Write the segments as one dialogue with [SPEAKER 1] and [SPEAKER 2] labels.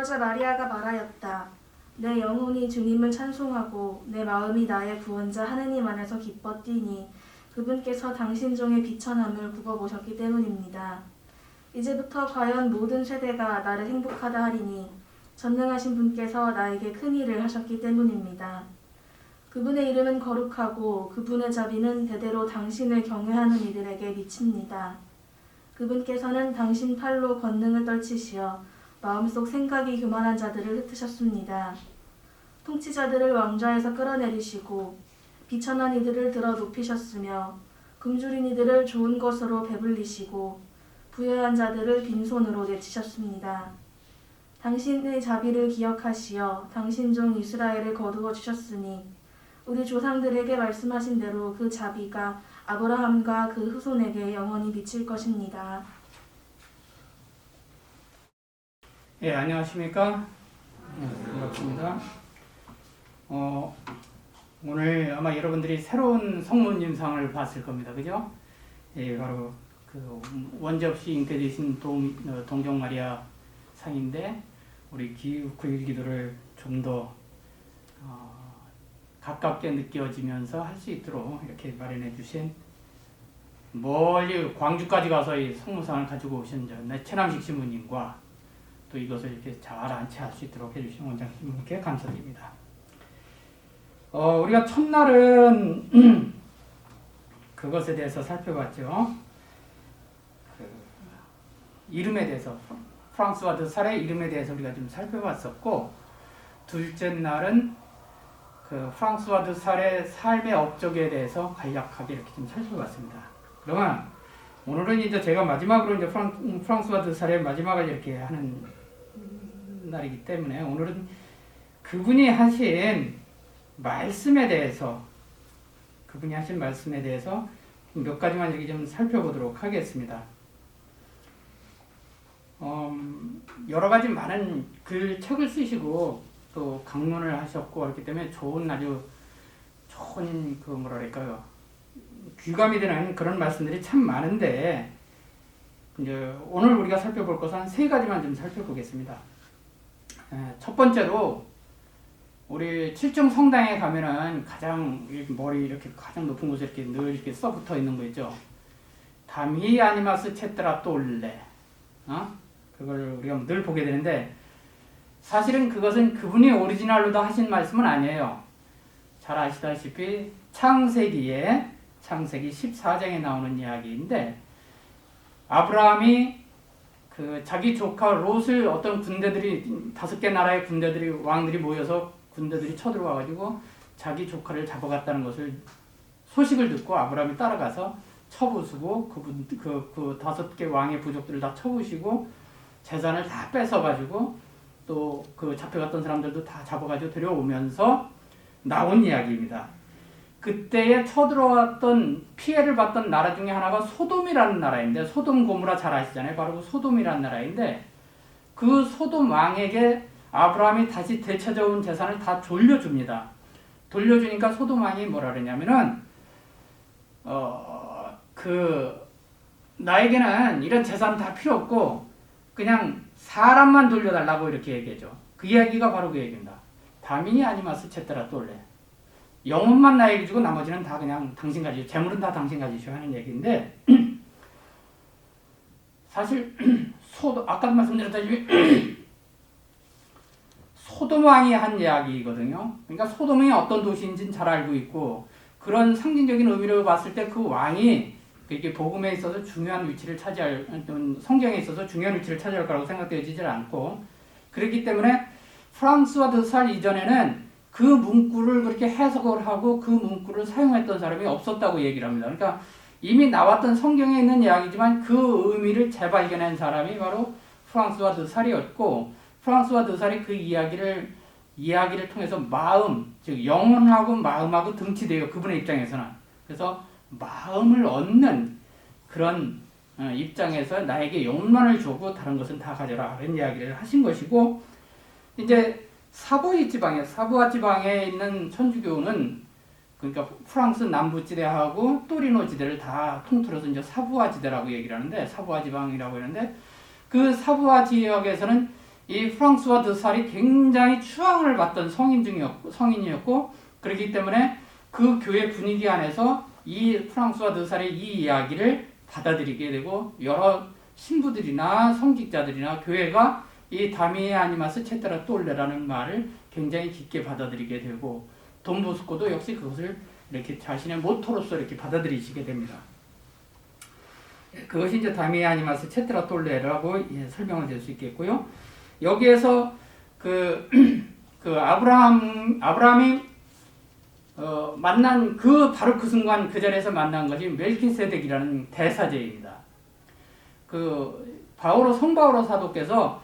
[SPEAKER 1] 여자 마리아가 말하였다. 내 영혼이 주님을 찬송하고 내 마음이 나의 구원자 하느님 안에서 기뻐 뛰니 그분께서 당신 종의 비천함을 굽어보셨기 때문입니다. 이제부터 과연 모든 세대가 나를 행복하다 하리니 전능하신 분께서 나에게 큰 일을 하셨기 때문입니다. 그분의 이름은 거룩하고 그분의 자비는 대대로 당신을 경외하는 이들에게 미칩니다. 그분께서는 당신 팔로 권능을 떨치시어 마음속 생각이 교만한 자들을 흩으셨습니다. 통치자들을 왕좌에서 끌어내리시고 비천한 이들을 들어 높이셨으며 굶주린 이들을 좋은 것으로 배불리시고 부유한 자들을 빈손으로 내치셨습니다. 당신의 자비를 기억하시어 당신 종 이스라엘을 거두어 주셨으니 우리 조상들에게 말씀하신 대로 그 자비가 아브라함과 그 후손에게 영원히 미칠 것입니다.
[SPEAKER 2] 예, 안녕하십니까? 반갑습니다. 오늘 아마 여러분들이 새로운 성문 임상을 봤을 겁니다. 그죠? 예, 바로 그 원죄 없이 잉태되신 동정 마리아 상인데 우리 구일 기도를 좀 더 가깝게 느껴지면서 할 수 있도록 이렇게 마련해 주신 멀리 광주까지 가서 이 성모상을 가지고 오신 최남식 신부님과 또 이것을 이렇게 잘 안치할 수 있도록 해주신 원장 신부님께 감사드립니다. 우리가 첫날은 그것에 대해서 살펴봤죠. 그 이름에 대해서 프랑스와 드살의 이름에 대해서 우리가 좀 살펴봤었고, 둘째 날은 그 프랑스와 드살의 삶의 업적에 대해서 간략하게 이렇게 좀 살펴봤습니다. 그러면 오늘은 이제 제가 마지막으로 이제 프랑스와 드살의 마지막을 이렇게 하는 날이기 때문에 오늘은 그분이 하신 말씀에 대해서 몇 가지만 이렇게 좀 살펴보도록 하겠습니다. 여러 가지 많은 책을 쓰시고 또 강론을 하셨고 그렇기 때문에 아주 좋은 귀감이 되는 그런 말씀들이 참 많은데 이제 오늘 우리가 살펴볼 것은 세 가지만 좀 살펴보겠습니다. 첫 번째로 우리 칠중 성당에 가면은 가장 머리 이렇게 가장 높은 곳에 이렇게 늘 이렇게 써 붙어 있는 거 있죠. 담히 아니마스 쳇드라 또올레. 그걸 우리가 늘 보게 되는데 사실은 그것은 그분이 오리지널로도 하신 말씀은 아니에요. 잘 아시다시피 창세기 14장에 나오는 이야기인데 아브라함이 그 자기 조카 롯을 어떤 군대들이 5개 나라의 군대들이 왕들이 모여서 군대들이 쳐들어와가지고 자기 조카를 잡아갔다는 것을 소식을 듣고 아브라함이 따라가서 쳐부수고 그 5개 왕의 부족들을 다 쳐부시고 재산을 다 뺏어가지고 또 그 잡혀갔던 사람들도 다 잡아가지고 데려오면서 나온 이야기입니다. 그때에 쳐들어왔던 피해를 봤던 나라 중에 하나가 소돔이라는 나라인데 소돔 고모라 잘 아시잖아요. 바로 그 소돔이라는 나라인데 그 소돔 왕에게 아브라함이 다시 되찾아온 재산을 다 돌려줍니다. 돌려주니까 소돔 왕이 뭐라 그러냐면은 나에게는 이런 재산 다 필요 없고 그냥 사람만 돌려달라고 이렇게 얘기하죠. 그 이야기가 바로 그 얘기입니다. 다민이 아니마스 쳇드라 또올레. 영혼만 나에게 주고 나머지는 다 그냥 당신 가지고 재물은 다 당신 가지시오 하는 얘기인데 사실 아까도 말씀드렸다시피 소돔 왕이 한 이야기거든요. 그러니까 소돔이 어떤 도시인지는 잘 알고 있고 그런 상징적인 의미로 봤을 때 그 왕이 이렇게 복음에 있어서 중요한 위치를 성경에 있어서 중요한 위치를 차지할 거라고 생각되어지질 않고 그렇기 때문에 프랑스와 드살 이전에는 그 문구를 그렇게 해석을 하고 그 문구를 사용했던 사람이 없었다고 얘기를 합니다. 그러니까 이미 나왔던 성경에 있는 이야기지만 그 의미를 재발견한 사람이 바로 프랑스와 드살이었고 프랑스와 드살이 그 이야기를 통해서 즉 영혼하고 마음하고 등치돼요. 그분의 입장에서는. 그래서 마음을 얻는 그런 입장에서 나에게 영혼만을 주고 다른 것은 다 가져라 그런 이야기를 하신 것이고 이제 사부아 지방에 있는 천주교는 그러니까 프랑스 남부지대하고 또리노 지대를 다 통틀어서 이제 사부아 지대라고 얘기를 하는데 사부아 지방이라고 하는데 그 사부아 지역에서는 이 프랑스와 드살이 굉장히 추앙을 받던 성인이었고 그렇기 때문에 그 교회 분위기 안에서 이 프랑스와 드살의 이 이야기를 받아들이게 되고 여러 신부들이나 성직자들이나 교회가 이 다미에 아니마스 체테라 똘레라는 말을 굉장히 깊게 받아들이게 되고 돈보스코도 역시 그것을 이렇게 자신의 모토로서 이렇게 받아들이시게 됩니다. 그것이 이제 다미에 아니마스 체테라 똘레라고 설명을 될 수 있겠고요. 여기에서 아브라함이 만난 바로 그 순간 그 자리에서 만난 것이 멜키세덱이라는 대사제입니다. 성바오로 사도께서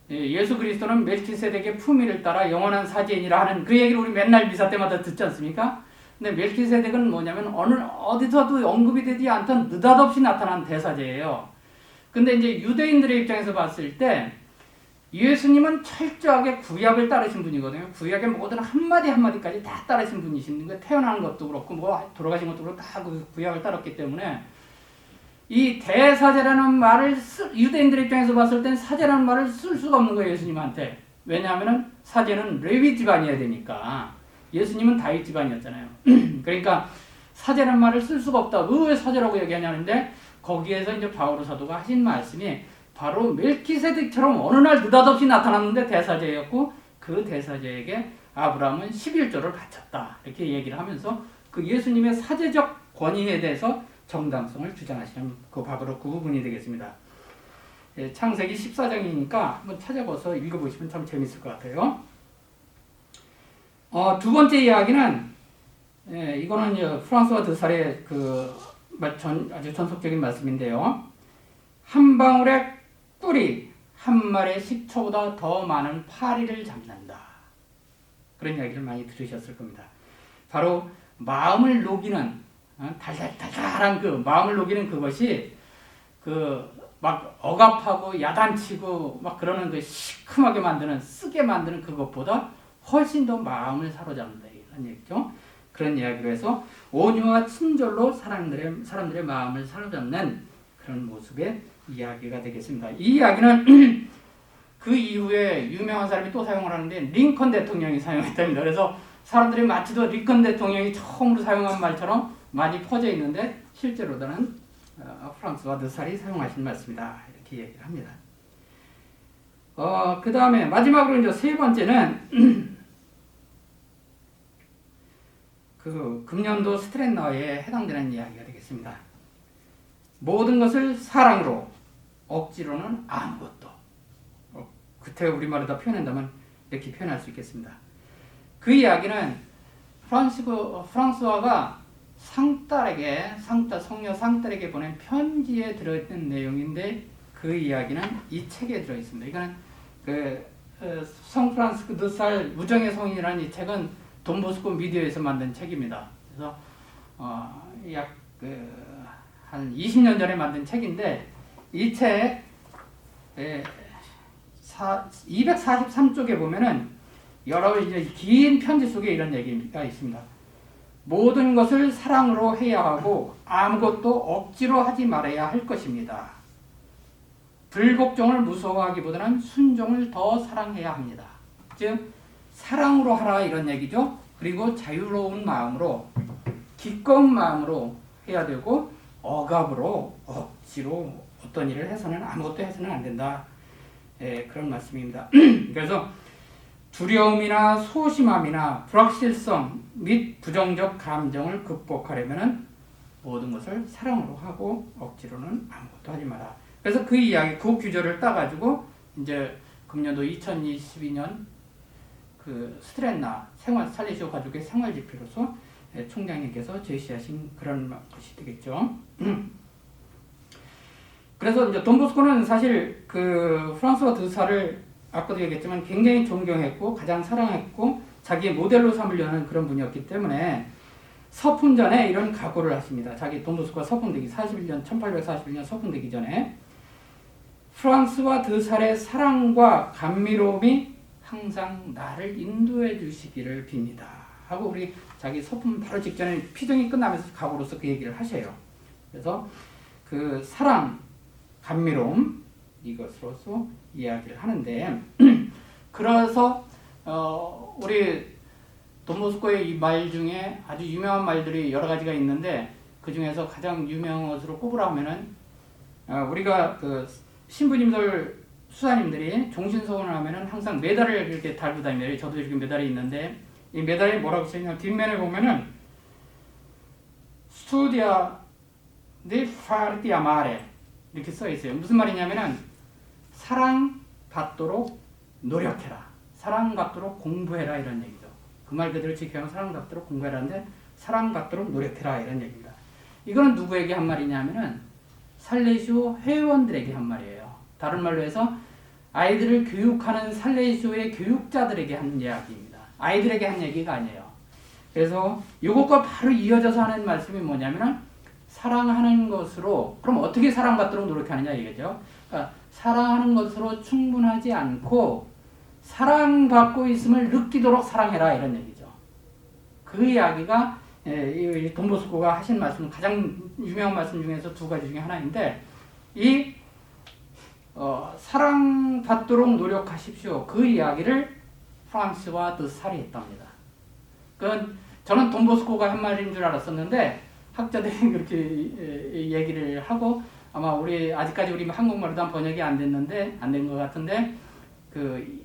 [SPEAKER 2] 예수 그리스도는 멜키세덱의 품위를 따라 영원한 사제인이라 하는 그 얘기를 우리 맨날 미사 때마다 듣지 않습니까? 근데 멜키세덱은 뭐냐면 어디서도 언급이 되지 않던 느닷없이 나타난 대사제예요. 근데 이제 유대인들의 입장에서 봤을 때 예수님은 철저하게 구약을 따르신 분이거든요. 구약의 모든 한마디 한마디까지 다 따르신 분이신 거예요. 태어나는 것도 그렇고 돌아가신 것도 그렇고 다 그 구약을 따랐기 때문에 이 대사제라는 말을 유대인들 입장에서 봤을 땐 사제라는 말을 쓸 수가 없는 거예요. 예수님한테. 왜냐하면 사제는 레위 집안이어야 되니까. 예수님은 다윗 집안이었잖아요. 그러니까 사제라는 말을 쓸 수가 없다. 왜 사제라고 얘기하냐는데 거기에서 이제 바오로 사도가 하신 말씀이 바로 멜키세덱처럼 어느 날 느닷없이 나타났는데 대사제였고 그 대사제에게 아브라함은 11조를 바쳤다. 이렇게 얘기를 하면서 그 예수님의 사제적 권위에 대해서 정당성을 주장하시는 바로 그 부분이 되겠습니다. 창세기 14장이니까 한번 찾아봐서 읽어보시면 참 재밌을 것 같아요. 두 번째 이야기는 이거는 이제 프랑스와 드살의 아주 전속적인 말씀인데요. 한 방울의 꿀이 한 마리의 식초보다 더 많은 파리를 잡는다. 그런 이야기를 많이 들으셨을 겁니다. 바로 마음을 녹이는 달달달달한 그 마음을 녹이는 그것이 막 억압하고 야단치고 막 그러는 그 시큼하게 만드는 쓰게 만드는 그것보다 훨씬 더 마음을 사로잡는다 이런 얘기죠. 그런 이야기로 해서 온유와 친절로 사람들의 마음을 사로잡는 그런 모습의 이야기가 되겠습니다. 이 이야기는 그 이후에 유명한 사람이 또 사용을 하는데 링컨 대통령이 사용했답니다. 그래서 사람들이 마치도 링컨 대통령이 처음으로 사용한 말처럼 많이 퍼져 있는데 실제로는 프랑스와 드살이 사용하신 말씀이다 이렇게 얘기를 합니다. 그 다음에 마지막으로 이제 세 번째는 금년도 스트레나에 해당되는 이야기가 되겠습니다. 모든 것을 사랑으로 억지로는 아무것도. 그때 우리말로 표현한다면 이렇게 표현할 수 있겠습니다. 그 이야기는 프랑스와가 성녀 상딸에게 보낸 편지에 들어있는 내용인데 그 이야기는 이 책에 들어있습니다. 이거는 성 프란시스코 드살 우정의 성인이라는 이 책은 돈보스코 미디어에서 만든 책입니다. 그래서 한 20년 전에 만든 책인데 이 책 243쪽에 보면은 여러 이제 긴 편지 속에 이런 얘기가 있습니다. 모든 것을 사랑으로 해야 하고 아무것도 억지로 하지 말아야 할 것입니다. 불복종을 무서워하기보다는 순종을 더 사랑해야 합니다. 즉 사랑으로 하라 이런 얘기죠. 그리고 자유로운 마음으로 기꺼운 마음으로 해야 되고 억압으로 억지로 어떤 일을 해서는 아무것도 해서는 안 된다. 그런 말씀입니다. 그래서 두려움이나 소심함이나 불확실성 및 부정적 감정을 극복하려면 모든 것을 사랑으로 하고 억지로는 아무것도 하지 마라. 그래서 그 이야기, 그 규절을 따가지고 이제 금년도 2022년 그 스트레나 살리시오 가족의 생활지표로서 총장님께서 제시하신 그런 것이 되겠죠. 그래서 이제 돈보스코는 사실 그 프랑스와 드살을 아까도 얘기했지만 굉장히 존경했고 가장 사랑했고 자기의 모델로 삼으려는 그런 분이었기 때문에 서품 전에 이런 각오를 하십니다. 자기 돈보스코가 서품되기 1841년 서품되기 전에 프랑스와 드살의 사랑과 감미로움이 항상 나를 인도해 주시기를 빕니다. 하고 우리 자기 서품 바로 직전에 피정이 끝나면서 각오로서 그 얘기를 하셔요. 그래서 그 사랑, 감미로움 이것으로서 이야기를 하는데 그래서 우리 돈보스코의 이 말 중에 아주 유명한 말들이 여러 가지가 있는데 그 중에서 가장 유명한 것으로 꼽으라면은 우리가 그 신부님들 수사님들이 종신소원을 하면은 항상 메달을 이렇게 달고 다니면 저도 이렇게 메달이 있는데 이 메달이 뭐라고 써있냐 뒷면에 보면은 스투디아 디 파르티 아마레 이렇게 써 있어요. 무슨 말이냐면은 사랑받도록 노력해라. 사랑받도록 공부해라 이런 얘기죠. 그 말 그대로 지켜야 사랑받도록 공부해라는데 사랑받도록 노력해라 이런 얘기입니다. 이거는 누구에게 한 말이냐면은 살레시오 회원들에게 한 말이에요. 다른 말로 해서 아이들을 교육하는 살레시오의 교육자들에게 한 이야기입니다. 아이들에게 한 얘기가 아니에요. 그래서 이것과 바로 이어져서 하는 말씀이 뭐냐면은 사랑하는 것으로 그럼 어떻게 사랑받도록 노력하느냐 이거죠. 그러니까 사랑하는 것으로 충분하지 않고 사랑받고 있음을 느끼도록 사랑해라 이런 얘기죠. 그 이야기가 이 돈보스코가 하신 말씀 가장 유명한 말씀 중에서 두 가지 중에 하나인데 이 사랑받도록 노력하십시오. 그 이야기를 프랑스와 드살이 했답니다. 그건 저는 돈보스코가 한 말인 줄 알았었는데 학자들이 그렇게 얘기를 하고 아마 아직까지 우리 한국말로도 번역이 안 됐는데 안 된 것 같은데 그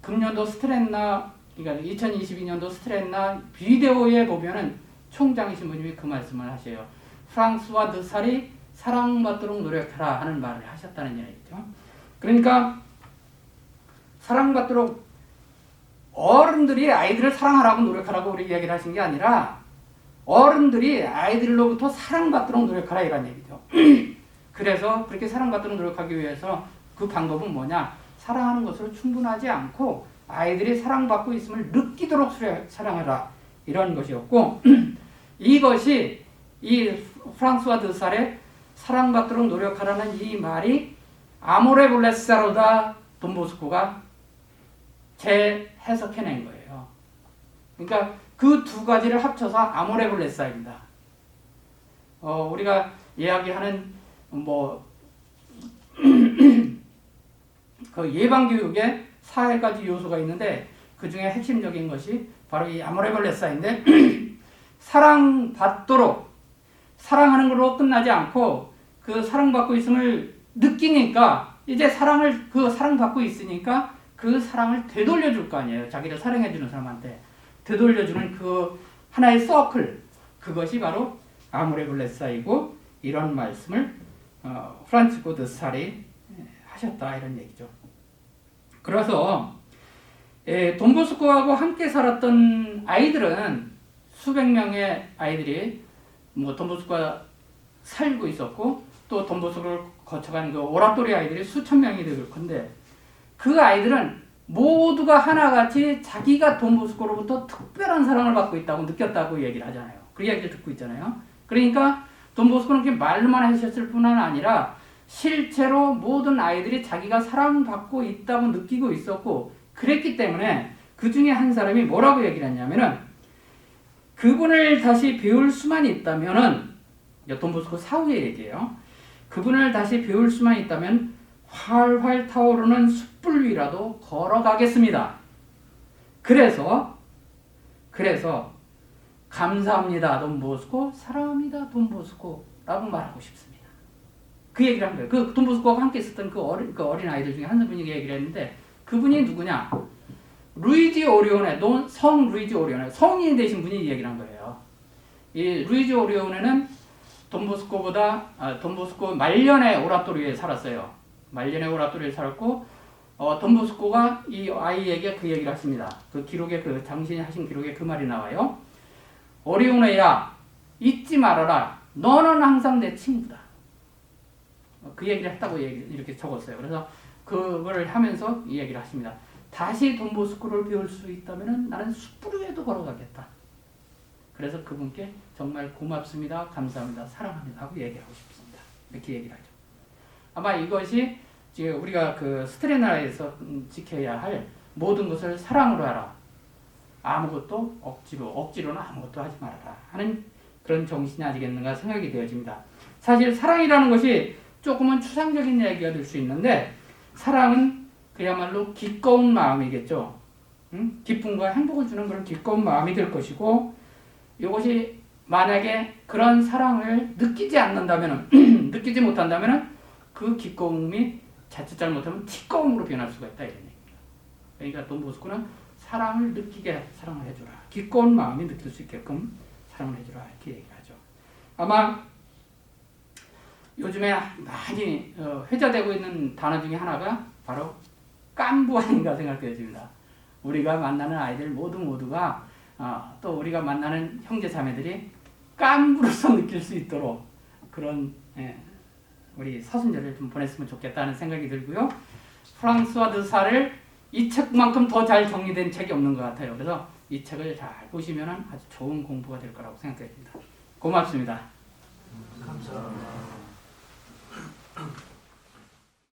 [SPEAKER 2] 금년도 스트레나 그러니까 2022년도 스트레나 비디오에 보면은 총장이신 분이 그 말씀을 하셔요. 프랑스와 드살이 사랑받도록 노력하라 하는 말을 하셨다는 얘기죠. 그러니까 사랑받도록 어른들이 아이들을 사랑하라고 노력하라고 우리 이야기를 하신 게 아니라 어른들이 아이들로부터 사랑받도록 노력하라 이런 얘기죠. 그래서 그렇게 사랑받도록 노력하기 위해서 그 방법은 뭐냐? 사랑하는 것으로 충분하지 않고 아이들이 사랑받고 있음을 느끼도록 사랑하라 이런 것이었고 이것이 이 프랑스와 드살의 사랑받도록 노력하라는 이 말이 아모레볼레사로다 돈보스코가 재해석해낸 거예요. 그러니까 그 두 가지를 합쳐서 아모레볼레사입니다. 우리가 이야기하는 그 예방교육에 4가지 요소가 있는데 그 중에 핵심적인 것이 바로 이 아모레볼레사인데 사랑받도록 사랑하는 걸로 끝나지 않고 그 사랑받고 있음을 느끼니까 이제 사랑받고 있으니까 그 사랑을 되돌려줄 거 아니에요. 자기를 사랑해주는 사람한테 되돌려주는 그 하나의 서클 그것이 바로 아모레볼레사이고 이런 말씀을 프란치스코 드살이 하셨다 이런 얘기죠. 그래서 돈보스코하고 함께 살았던 아이들은 수백 명의 아이들이 돈보스코가 살고 있었고 또 돈보스코를 거쳐간 그 오라토리 아이들이 수천 명이 될 건데 그 아이들은 모두가 하나같이 자기가 돈보스코로부터 특별한 사랑을 받고 있다고 느꼈다고 얘기를 하잖아요. 그 이야기를 듣고 있잖아요. 그러니까 돈보스코는 그렇게 말로만 하셨을 뿐만 아니라 실제로 모든 아이들이 자기가 사랑받고 있다고 느끼고 있었고 그랬기 때문에 그 중에 한 사람이 뭐라고 얘기를 했냐면은 그분을 다시 배울 수만 있다면은 돈보스코 사후의 얘기예요. 그분을 다시 배울 수만 있다면 활활 타오르는 숯불 위라도 걸어가겠습니다. 그래서 감사합니다 돈보스코 사랑합니다 돈보스코 라고 말하고 싶습니다. 그 얘기를 한 거예요. 그 돈보스코와 함께 있었던 그 어린 아이들 중에 한 분이 얘기를 했는데 그분이 누구냐? 루이지 오리오네, 성 루이지 오리오네, 성인이 되신 분이 이 얘기를 한 거예요. 이 루이지 오리오네는 돈보스코 말년에 오라토리에 살았어요. 말년에 오라토리에 살았고 돈보스코가 이 아이에게 그 얘기를 하십니다. 그 기록에 당신이 하신 기록에 그 말이 나와요. 오리오네야 잊지 말아라. 너는 항상 내 친구다. 그 얘기를 했다고 이렇게 적었어요. 그래서 그걸 하면서 이 얘기를 하십니다. 다시 돈보스코를 배울 수 있다면 나는 숯불 위에도 걸어가겠다. 그래서 그분께 정말 고맙습니다. 감사합니다. 사랑합니다. 하고 얘기하고 싶습니다. 이렇게 얘기를 하죠. 아마 이것이 지금 우리가 그 스트레나에서 지켜야 할 모든 것을 사랑으로 하라. 아무것도 억지로는 아무것도 하지 말아라. 하는 그런 정신이 아니겠는가 생각이 되어집니다. 사실 사랑이라는 것이 조금은 추상적인 이야기가 될 수 있는데 사랑은 그야말로 기꺼운 마음이겠죠. 기쁨과 행복을 주는 그런 기꺼운 마음이 될 것이고, 이것이 만약에 그런 사랑을 느끼지 않는다면, 느끼지 못한다면 그 기꺼움이 자칫 잘못하면 티꺼움으로 변할 수가 있다 이런 얘기입니다. 그러니까 돈 보스코는 사랑을 느끼게 사랑을 해주라. 기꺼운 마음이 느낄 수 있게끔 사랑을 해주라 이렇게 얘기를 하죠. 아마 요즘에 많이 회자되고 있는 단어 중에 하나가 바로 깐부 아닌가 생각되어집니다. 우리가 만나는 아이들 모두가 또 우리가 만나는 형제 자매들이 깐부로서 느낄 수 있도록 그런 우리 사순절을 좀 보냈으면 좋겠다는 생각이 들고요. 프랑스와 드사를 이 책만큼 더 잘 정리된 책이 없는 것 같아요. 그래서 이 책을 잘 보시면 아주 좋은 공부가 될 거라고 생각됩니다. 고맙습니다.
[SPEAKER 3] 감사합니다.